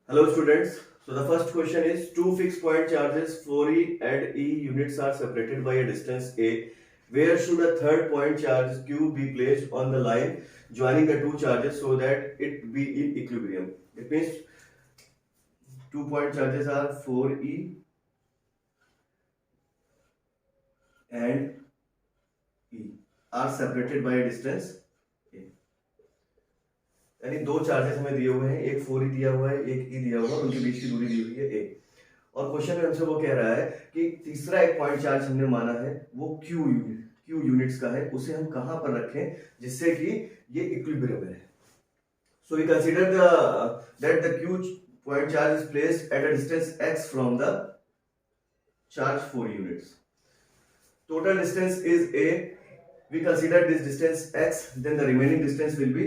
Hello students. So the first question is two fixed point charges 4e and e units are separated by a distance a. Where should a third point charge q be placed on the line joining the two charges so that it be in equilibrium? It means 2 point charges are 4e and e are separated by a distance a. यानी दो charges हमें दिए हुए हैं, एक 4e दिया हुआ है, एक e दिया हुआ है, उनके बीच की दूरी दी हुई है a। और क्वेश्चन में हमसे वो कह रहा है कि तीसरा एक पॉइंट चार्ज हमने माना है वो क्यू यूनिट्स का है, उसे हम कहां पर रखें जिससे कि ये इक्विलिब्रियम में रहे। So we consider that the Q point charge is placed at a distance x from the charge 4 units. Total distance is a, we consider this distance x, then the remaining distance will be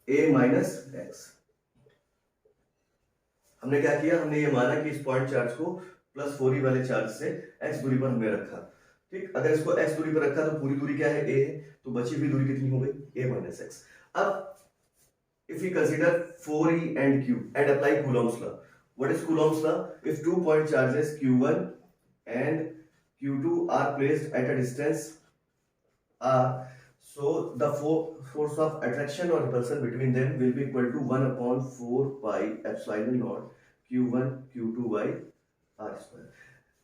a minus x। हमने क्या किया, हमने ये माना कि इस point charge को plus 4e वाले चार्ज से x दूरी पर हमने रखा। ठीक, अगर इसको x दूरी पर रखा तो पूरी दूरी क्या है, a है, तो बची हुई दूरी कितनी हो गई, a minus x। अब if we consider 4e and q and apply Coulomb's law, what is Coulomb's law? If 2 point charges q1 and q2 are placed at a distance r, so the force of attraction or repulsion between them will be equal to 1 upon 4 pi epsilon naught q1 q2 by r square।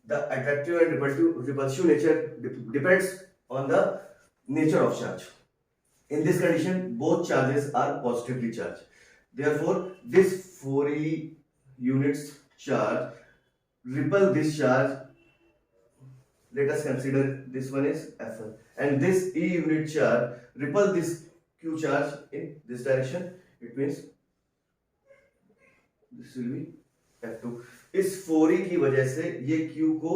The attractive and repulsive nature depends on the nature of charge। In this condition both charges are positively charged, therefore this 4e units charge repel this charge। Let us consider this one is F1 and this E unit charge repel this Q charge in this direction, it means this will be F2। इस 4e की वजह से ये Q को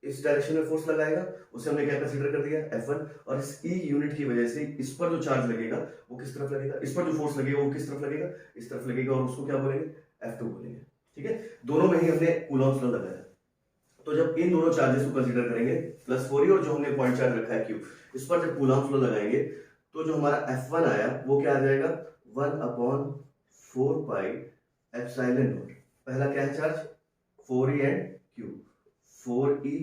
इस direction में force लगाएगा, उसे हमने क्या कंसीडर कर दिया F1, और इस E यूनिट की वजह से इस पर जो चार्ज लगेगा वो किस तरफ लगेगा, इस पर जो फोर्स लगेगा वो किस तरफ लगेगा, इस तरफ लगेगा, और उसको क्या बोलेंगे, F2 बोलेंगे। ठीक है, दोनों में ही हमने कूलॉम्स लॉ लगाया। तो जब इन दोनों चार्जेस को कंसीडर करेंगे प्लस 4e और जो हमने पॉइंट चार्ज रखा है q, इस पर जब कूलॉम्स लॉ लगाएंगे तो जो हमारा F1 आया वो क्या आ जाएगा, 1 अपॉन 4 पाई एप्सिलॉन नॉट। पहला क्या है charge 4e and q, 4e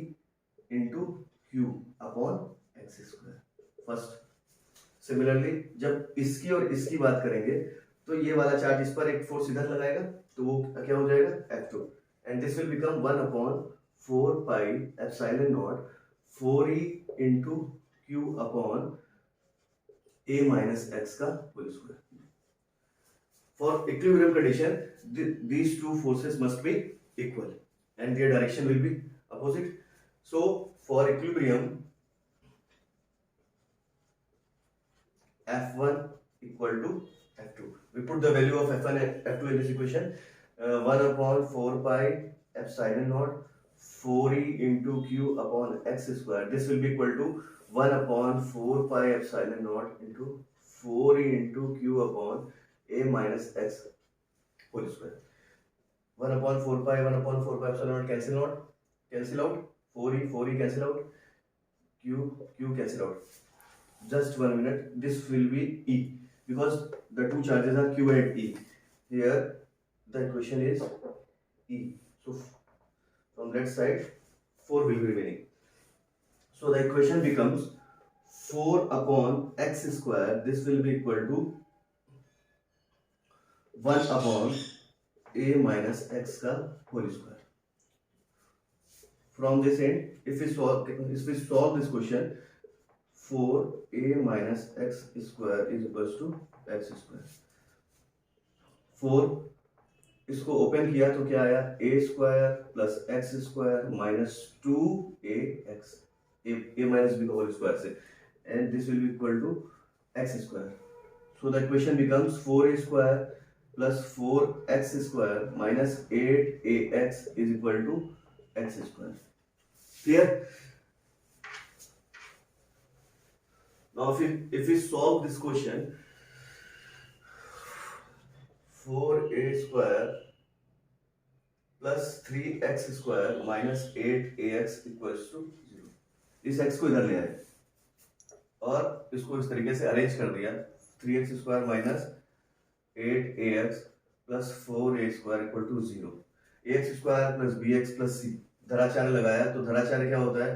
into q upon x square first. Similarly जब इसकी और इसकी बात करेंगे तो ये वाला चार्ज इस पर एक फोर्स इधर लगाएगा तो वो क्या हो जाएगा F2, and this will become 1 upon 4 pi epsilon naught 4e into q upon a minus x का whole square। For equilibrium condition, these two forces must be equal and their direction will be opposite। So for equilibrium, F1 equal to F2। We put the value of F1 and F2 in this equation, 1 upon 4 pi epsilon naught 4e into q upon x square। This will be equal to 1 upon 4 pi epsilon naught into 4e into q upon a minus x whole square। 1 upon 4 pi 1 upon 4 pi epsilon naught cancel out, 4e cancel out, q cancel out। Just 1 minute, this will be e because the two charges are q and e। Here the equation is e, so from that side 4 will be remaining। So the equation becomes 4 upon x square, this will be equal to 1 upon a minus x का whole square। From this end, if we solve this question, 4a minus x square is equals to x square। 4 इसको open किया तो क्या आया, a square plus x square minus 2ax, a minus b का whole square से, and this will be equal to x square. So the equation becomes 4a square plus 4x square minus 8ax is equal to x square. Clear? Now if we solve this question, 4a square plus 3x square minus 8ax equals to 0। इस x को इधर ले आए और इसको इस तरीके से अरेंज कर दिया, 3x square minus 8ax plus 4a² equal to 0। ax² plus bx plus c, Dharacharya लगाया तो धराचार्य क्या होता है,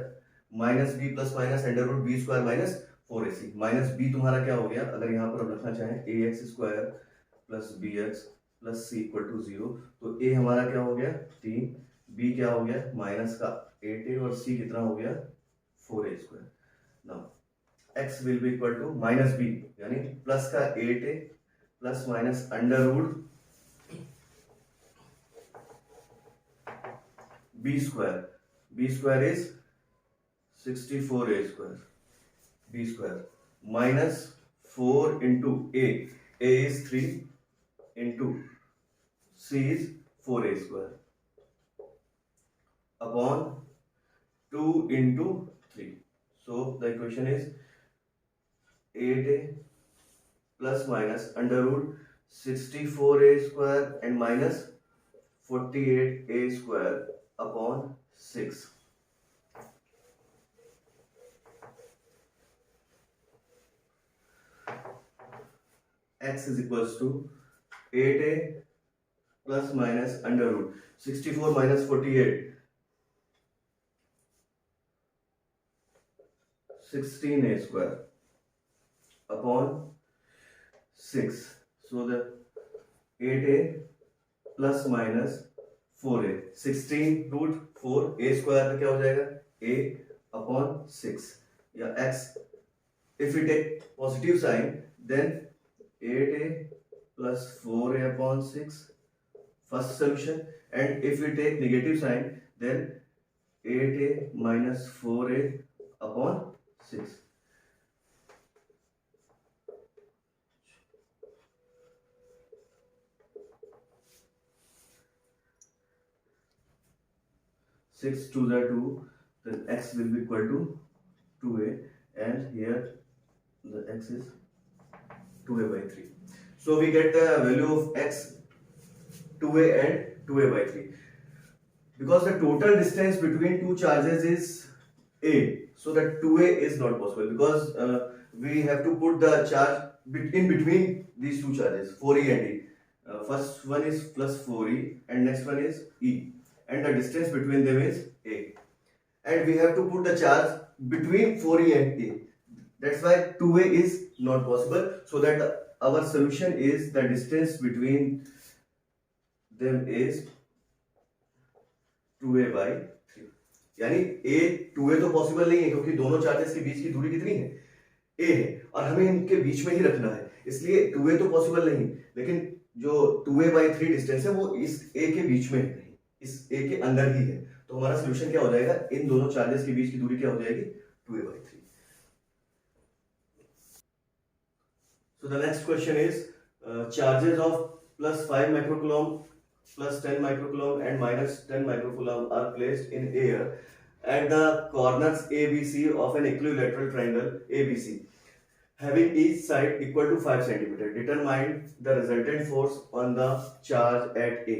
minus B plus minus under root B square minus 4ac। Minus B तुम्हारा क्या हो गया, अगर यहाँ पर हम रखना चाहें ax² plus bx plus c equal to 0, तो a हमारा क्या हो गया 3, b क्या हो गया माइनस का 8a और c कितना हो गया 4a²। Now x will be equal to minus b यानी प्लस का 8a plus minus under root b square is 64a², b square minus 4 into a is 3 into c is 4a² upon 2 into 3। So the equation is 8a plus minus under root 64a² and minus 48a² upon 6। x is equals to 8a plus minus under root 64 minus 48 16a² upon 6. So the 8a plus minus 4a 16 root 4 a² का क्या हो जाएगा a upon 6 या x. If we take positive sign then 8a plus 4a upon 6 first solution, and if we take negative sign then 8a minus 4a upon 6. Six to the 2, then x will be equal to 2a, and here the x is 2a by 3. So we get the value of x 2a and 2a by 3. Because the total distance between two charges is a, so that 2a is not possible because we have to put the charge in between these two charges 4e and e. First one is plus 4e and next one is e, and the distance between them is a, and we have to put the charge between 4e and a. That's why 2a is not possible. So that our solution is the distance between them is 2a by 3. यानी a 2a तो possible नहीं है क्योंकि दोनों charges के बीच की दूरी कितनी है a है और हमें इनके बीच में ही रखना है, इसलिए 2a तो पॉसिबल नहीं, लेकिन जो 2a by 3 डिस्टेंस है वो इस a के बीच में नहीं, इस a के अंदर ही है। तो हमारा सोल्यूशन क्या हो जाएगा, इन दोनों चार्जेस के बीच की दूरी क्या हो जाएगी 2a by 3. So the next question is charges of plus 5 microcoulomb, plus 10 microcoulomb and minus 10 microcoulomb are placed in air at the corners ABC of an equilateral triangle ABC having each side equal to 5 cm. Determine the resultant force on the charge at A.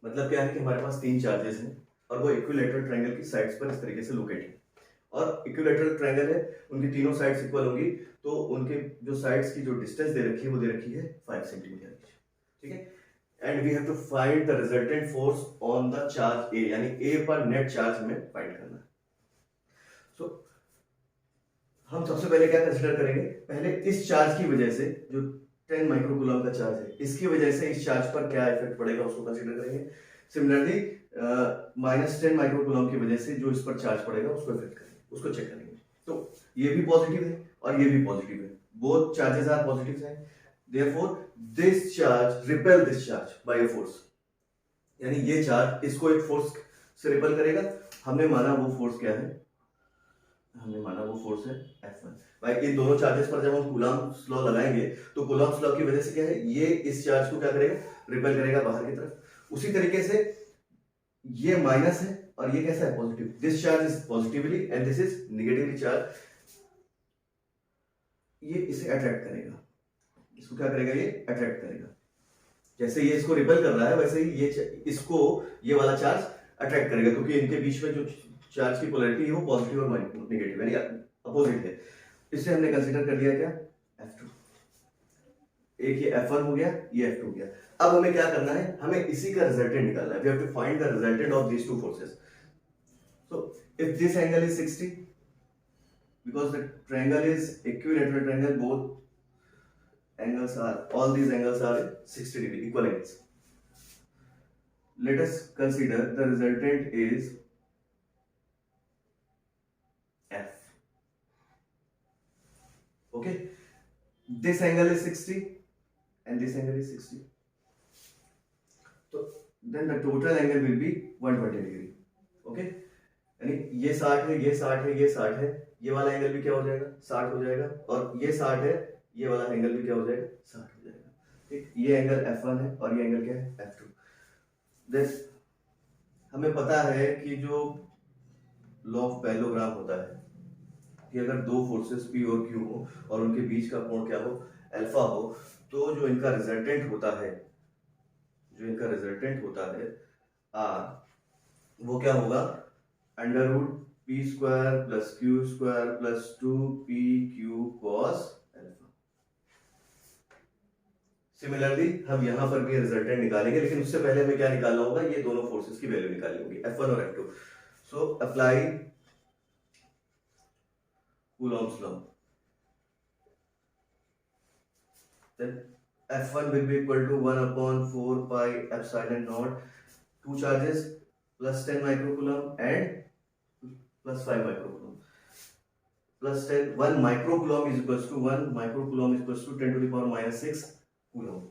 मतलब क्या है कि हमारे पास तीन charges हैं और वो equilateral triangle की साइड्स पर इस तरीके से लोकेट है, और इक्विलेटरल ट्रायंगल है, उनकी तीनों साइड्स इक्वल होंगी, तो उनके जो साइड्स की जो डिस्टेंस दे रखी है वो दे रखी है 5 सेंटीमीटर, ठीक है। And we have to find the resultant force on the charge A, यानी ए पर नेट चार्ज हमें फाइंड करना है। सो हम सबसे पहले क्या कंसीडर करेंगे, पहले इस चार्ज की वजह से जो 10 माइक्रोकूलम का चार्ज है, इसकी वजह से इस चार्ज पर क्या इफेक्ट पड़ेगा उसको कंसीडर करेंगे। सिमिलरली -10 माइक्रोकूलम की वजह से जो इस पर चार्ज पड़ेगा उसको इफेक्ट करेंगे, उसको चेक करेंगे। तो ये भी पॉजिटिव है और ये भी पॉजिटिव है, बोथ चार्जेस आर पॉजिटिव हैं, therefore this charge repel this charge by a force, यानी ये चार्ज इसको एक फोर्स से रिपेल करेगा। हमने माना वो फोर्स क्या है, हमने माना वो फोर्स है F1। भाई इन दोनों चार्जेस पर जब हम कूलम्ब्स लॉ लगाएंगे तो कूलम्ब्स लॉ की वजह से क्या है, ये इस चार्ज को क्या करेगा, रिपेल करेगा बाहर की तरफ। उसी तरीके से ये माइनस है और ये कैसा है, positive. This charge is positively and this is negatively charge, ये इसे अट्रैक्ट करेगा, इसको क्या करेगा, ये अट्रैक्ट करेगा। जैसे ये इसको रिपेल कर रहा है वैसे ही ये इसको ये वाला चार्ज अट्रैक्ट करेगा, क्योंकि इनके बीच में जो चार्ज की पोलैरिटी है वो पॉजिटिव और नेगेटिव यानी अपोजिट है। इससे हमने कंसीडर कर लिया क्या, F2। एक ये F1 हो गया, ये F2 हो गया। अब हमें क्या करना है, हमें इसी का रिजल्टेंट निकालना है. We have to find the resultant of these two forces. So if this angle is 60, because the triangle is equilateral triangle, both angles are, all these angles are 60 degree, equal angles. Let us consider the resultant is F. Okay, this angle is 60 and this angle is 60. So then the total angle will be 120 degree. Okay, यानी ये 60 है, ये 60 है, ये 60 है, ये वाला angle भी क्या हो जाएगा, 60 हो जाएगा, और ये 60 है, ये वाला एंगल भी क्या हो जाएगा, 60 हो जाएगा. ठीक, ये एंगल F1 है और ये एंगल क्या है, F2. देन हमें पता है कि जो लॉ ऑफ पैरेललोग्राम होता है कि अगर दो फोर्सेस P और Q हो और उनके बीच का कोण क्या हो, अल्फा हो, तो जो इनका रिजल्टेंट होता है R, वो क्या होगा, under root P square plus Q square plus 2pq cos alpha. Similarly हम यहां पर भी रिजल्टेंट निकालेंगे, लेकिन उससे पहले हमें क्या निकालना होगा, ये दोनों फोर्सेस की वैल्यू निकालनी होगी, F1 और F2. So apply Coulomb's law. Then F1 will be equal to 1/4 pi epsilon naught, two charges plus 10 microcoulomb and plus 5 microcoulomb. Plus 10, 1 microcoulomb is equals to 1 microcoulomb is equals to 10 to the power minus 6 coulomb.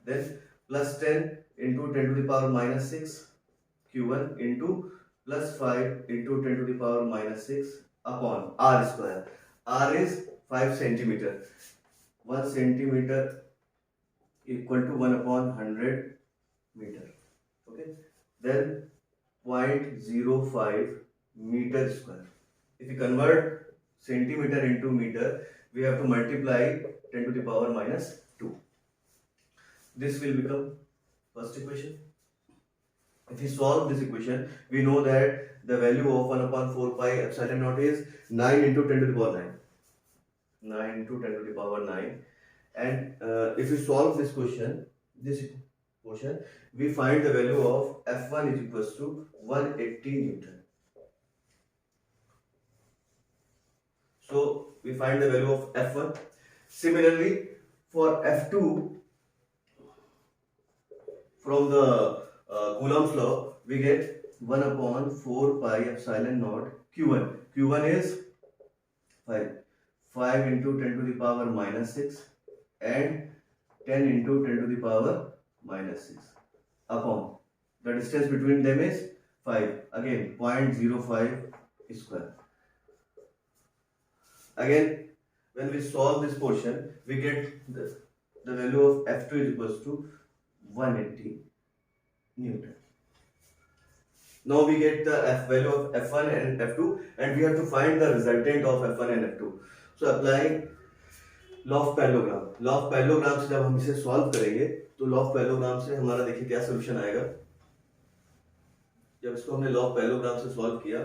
Then plus 10 into 10 to the power minus 6 q1 into plus 5 into 10 to the power minus 6 upon r square. R is 5 centimeter. 1 centimeter equal to 1/100 meter. Okay. Then 0.05 meter square. If you convert centimeter into meter, we have to multiply 10 to the power minus 2. This will become first equation. If we solve this equation, we know that the value of 1/4 pi epsilon naught is 9 into 10 to the power 9. 9 into 10 to the power 9. And if we solve this question, we find the value of F1 is equals to 180 Newton. So we find the value of F1. Similarly, for F2, from the Coulomb's law, we get 1/4 pi epsilon naught Q1. Q1 is 5. 5 into 10 to the power minus 6 and 10 into 10 to the power minus 6 upon the distance between them is 5. Again 0.05 square. Again, when we solve this portion, we get the value of F2 is equals to 180 Newton. Now we get the value of F1 and F2, and we have to find the resultant of F1 and F2. So applying law of parallelogram. Law of parallelogram से जब हम इसे solve करेंगे तो law of parallelogram से हमारा देखिए क्या सोल्यूशन आएगा. जब इसको हमने लॉ ऑफ पैरेललोग्राम से सॉल्व किया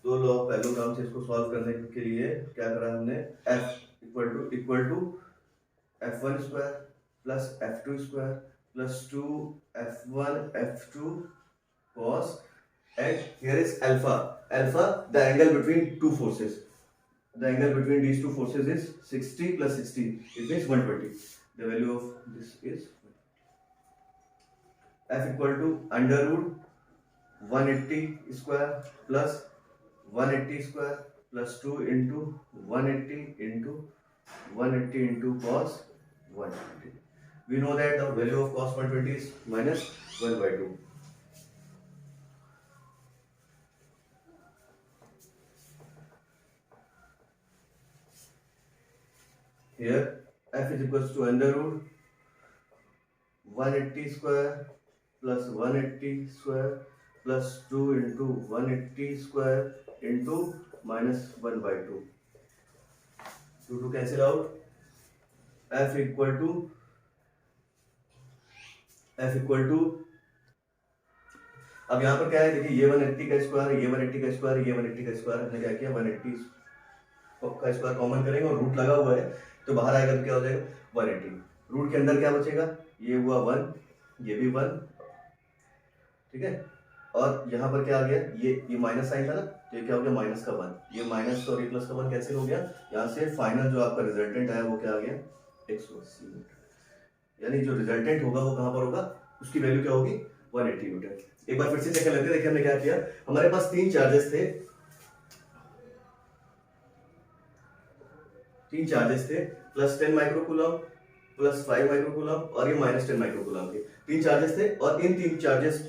तो लॉ ऑफ पैरेललोग्राम से इसको सॉल्व करने के लिए क्या करा हमने, F equal to F1 square plus F2 square plus 2 F2 cos, and here is alpha. Alpha, the angle between two forces. The angle between these two forces is 60 plus 60. It means 120. The value of this is F equal to under root 180 square plus 180 square plus 2 into 180 into cos 120. We know that the value of cos 120 is minus 1/2. Here F is equals to under root 180 square plus 180 square plus 2 into 180 square into minus 1/2. 2 cancel out. F equal to अब यहाँ पर क्या है, देखिए ये 180 का square है, ये 180 का स्क्वायर है, ये 180 का स्क्वायर. हमने क्या किया, 180 का स्क्वायर कॉमन करेंगे और रूट लगा हुआ है तो बाहर आएगा तो क्या हो जाएगा 180. रूट के अंदर क्या बचेगा, ये हुआ 1 ये भी 1, ठीक है। और यहाँ पर क्या आ गया, ये माइनस साइन था ना, तो ये क्या हो गया माइनस का 1, ये माइनस और ये प्लस का 1 कैंसिल हो गया। यहाँ से फाइनल जो आपका रिजल्टेंट आया वो क्या आ गया 180 न्यूटन। यानी जो रिजल्टेंट होगा वो कहाँ पर होगा, उसकी वैल्यू क्या होगी 180 न्यूटन। एक बार फिर से चेक कर लेते हैं। देखिए हमने क्या किया, हमारे पास 3 चार्जेस थे, 3 चार्जेस थे, प्लस 10 माइक्रोकूलम, प्लस 5 माइक्रोकूलम और ये माइनस 10 माइक्रोकूलम के 3 चार्जेस थे। और इन 3 चार्जेस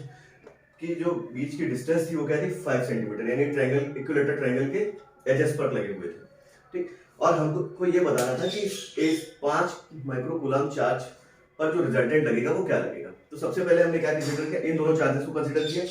की जो बीच की डिस्टेंस थी वो क्या थी 5 सेंटीमीटर, यानी ट्रायंगल इक्विलेटरल ट्रायंगल के एजेस पर लगे हुए थे, ठीक। और हमको ये बताना था कि इस 5 माइक्रोकूलम चार्ज पर जो रिजल्टेंट लगेगा वो क्या लगेगा। तो सबसे पहले हमने क्या कंसीडर किया, इन दोनों चार्जेस को कंसीडर किया।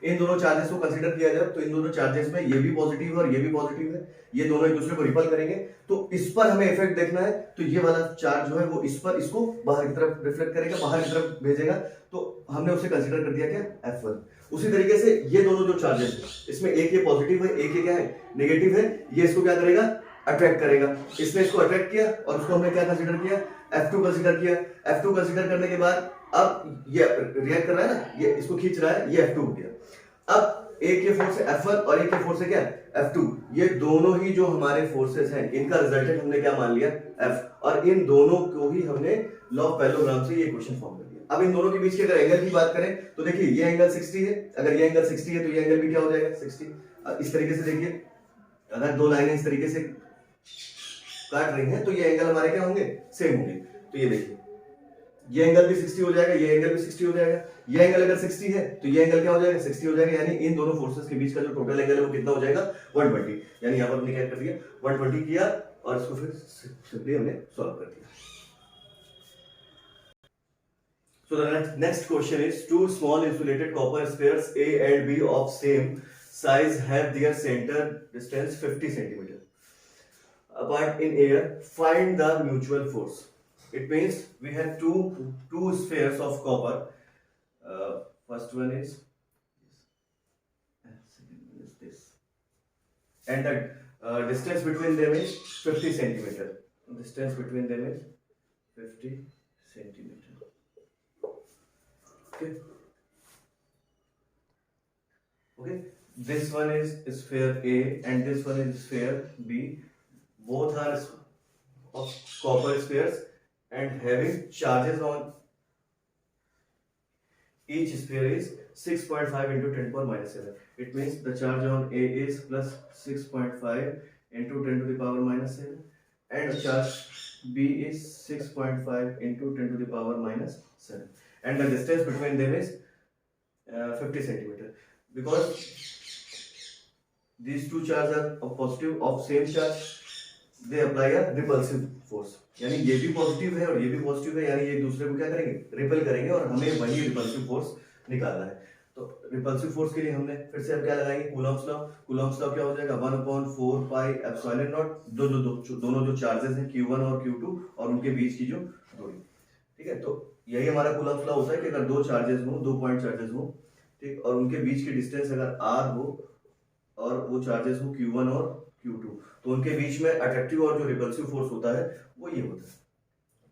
इन दोनों चार्जेस को कंसीडर किया जाए तो इन दोनों चार्जेस में ये भी पॉजिटिव है और ये भी पॉजिटिव है, ये दोनों एक दूसरे को रिपल करेंगे। तो इस पर हमें इफेक्ट देखना है, तो ये वाला चार्ज जो है वो इस पर इसको बाहर की तरफ रिफ्लेक्ट करेगा, बाहर की तरफ भेजेगा, तो हमने उसे कंसीडर कर दिया क्या F1। उसी तरीके से ये दोनों जो चार्जेस है इसमें एक ये पॉजिटिव है, एक ये क्या है नेगेटिव है, ये इसको क्या करेगा अट्रैक्ट करेगा। इसने इसको अट्रैक्ट किया और उसको हमने क्या कंसीडर किया F2 कंसीडर किया। F2 कंसीडर करने के बाद अब ये रिएक्ट कर रहा है ना, ये इसको खींच रहा है, ये F2 हो गया। अब एक के फोर्स है F1 और एक के फोर्स है क्या F2, ये दोनों ही जो हमारे फोर्सेस हैं इनका रिजल्टेंट हमने क्या मान लिया F, और इन दोनों को ही हमने लॉ ऑफ पैरेललोग्राम से ये इक्वेशन फॉर्म कर दिया। अब इन दोनों के बीच के अगर एंगल की बात करें तो देखिए ये एंगल 60 है, अगर ये एंगल 60 है तो ये एंगल भी क्या हो जाएगा 60। इस तरीके से देखिए, अगर दो लाइनें इस तरीके से काट रही हैं तो ये एंगल हमारे क्या होंगे सेम होंगे। तो ये देखिए ये एंगल भी 60 हो जाएगा, ये एंगल भी 60 हो जाएगा, ये एंगल अगर 60 है तो ये एंगल क्या हो जाएगा 60 हो जाएगा, यानी इन दोनों फोर्सेस के बीच का जो टोटल एंगल है वो कितना हो जाएगा 120। यानी यहाँ पर हमने क्या कर दिया 120 किया और इसको फिर सिंपली हमने सॉल्व कर दिया। So the next question is, two small insulated copper spheres A and B of same size have their center distance 50 centimeter apart in air. Find the mutual force. It means we have two spheres of copper. First one is this, and the distance between them is 50 centimeter. Distance between them is 50 centimeter. Okay, this one is sphere A and this one is sphere B. Both are of copper spheres and having charges on each sphere is 6.5 into 10 power minus 7. It means the charge on A is plus 6.5 into 10 to the power minus 7 and the charge B is 6.5 into 10 to the power minus 7. And the distance between them is 50 centimeter. Because these two charges are positive of same charge, they apply a repulsive force. यानी ये भी positive है और ये भी positive है, यानी ये एक दूसरे को क्या करेंगे रिपेल करेंगे और हमें वही रिपल्सिव फोर्स निकालना है। तो रिपल्सिव फोर्स के लिए हमने फिर से अब क्या लगाएंगे कूलम्ब्स लॉ। कूलम्ब्स लॉ क्या हो जाएगा 1/4 पाई एप्सिलॉन नॉट, दोनों जो चार्जेस हैं Q1 और Q2 और उनके बीच की जो दूरी, ठीक है। तो यही हमारा कूलम्ब्स लॉ होता है कि अगर दो चार्जेस हो, 2 पॉइंट चार्जेस हो, ठीक, और उनके बीच की डिस्टेंस अगर r हो और वो चार्जेस हो Q1 और Q2, तो उनके बीच में अट्रैक्टिव और जो रिपल्सिव फोर्स होता है वो ये होता है।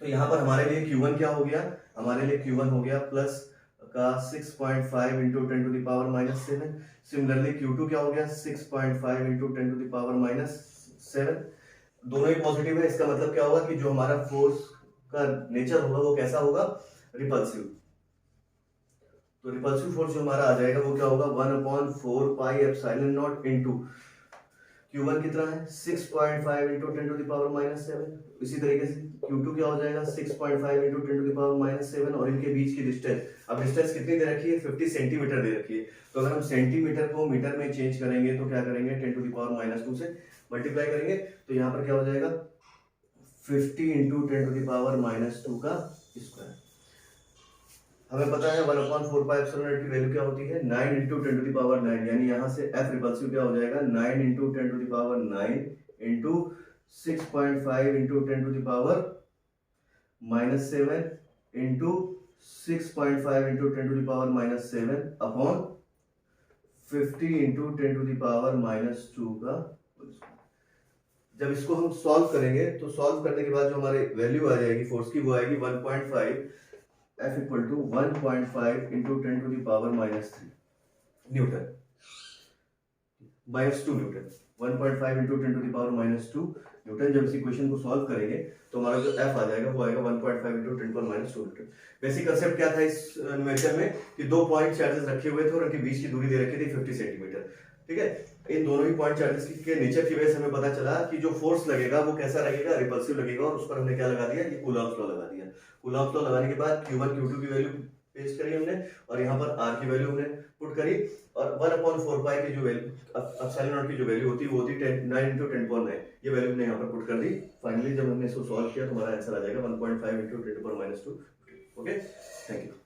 तो यहाँ पर हमारे लिए Q1 क्या हो गया, हमारे लिए Q1 हो गया प्लस का 6.5 into 10 to the power minus 7। Similarly Q2 क्या हो गया 6.5 into 10 to the power minus 7। दोनों ही पॉजिटिव है, इसका मतलब क्या होगा कि जो हमारा फोर्स का नेचर होगा वो कैसा होगा रिपल्सिव। तो रिपल्सिव फोर्स जो हमारा आ जाएगा वो क्या होगा 1/4 pi epsilon not into Q1 कितना है 6.5 into 10 to the power minus 7। इसी तरीके से Q2 क्या हो जाएगा 6.5 into 10 to the power minus 7 और इनके बीच की डिस्टेंस, अब डिस्टेंस कितनी दे रखी है 50 सेंटीमीटर दे रखी है। तो अगर हम सेंटीमीटर को मीटर में चेंज करेंगे तो क्या करेंगे 10 टू द पावर माइनस 2 से मल्टीप्लाई करेंगे, तो यहाँ पर क्या हो जाएगा 50 into 10 to the power minus 2 का स्क्वायर। हमें पता है 1/4 पाई एप्सिलॉन नॉट की वैल्यू क्या होती है 9 इंटू 10 टू द पावर 9, यानी यहाँ से F रिपल्सिव क्या हो जाएगा 9 into 10 to the power 9 into 6.5 into 10 to the power minus 7 into 6.5 into 10 to the power minus 7 upon 50 into 10 to the power minus 2 का। जब इसको हम सॉल्व करेंगे तो सॉल्व करने के बाद जो हमारे वैल्यू आ जाएगी फोर्स की वो आएगी 1.5 F equal to 1.5 into 10⁻³ newton, -2 newton, 1.5 into 10⁻² newton. जब इस इक्वेशन को सॉल्व करेंगे तो हमारा जो F आ जाएगा वो आएगा 1.5 इंटू 10⁻² न्यूटन। बेसिक कंसेप्ट क्या था इस न्यूमेरिकल में कि दो पॉइंट चार्जेस रखे हुए थे और उनके बीच की दूरी दे रखी थी 50 सेंटीमीटर। ठीक है, इन दोनों ही पॉइंट चार्जेस के नेचर की वजह से हमें पता चला कि जो फोर्स लगेगा वो कैसा लगेगा, रिपल्सिव लगेगा, और उस पर हमने क्या लगा दिया, ये कूलॉम्स लॉ लगा दिया। कूलॉम्स लॉ लगाने के बाद Q1 Q2 की वैल्यू पेस्ट करी हमने और यहाँ पर R की वैल्यू हमने पुट करी और 1/4 पाई की जो वैल्यू एप्सिलॉन नॉट की जो वैल्यू होती है वो होती 9 इंटू 10⁻9, ये वैल्यू हमने यहाँ पर पुट कर दी। फाइनली जब हमने इसको सॉल्व किया तो हमारा आंसर आ जाएगा 1.5 इंटू 10⁻²। Okay, thank you.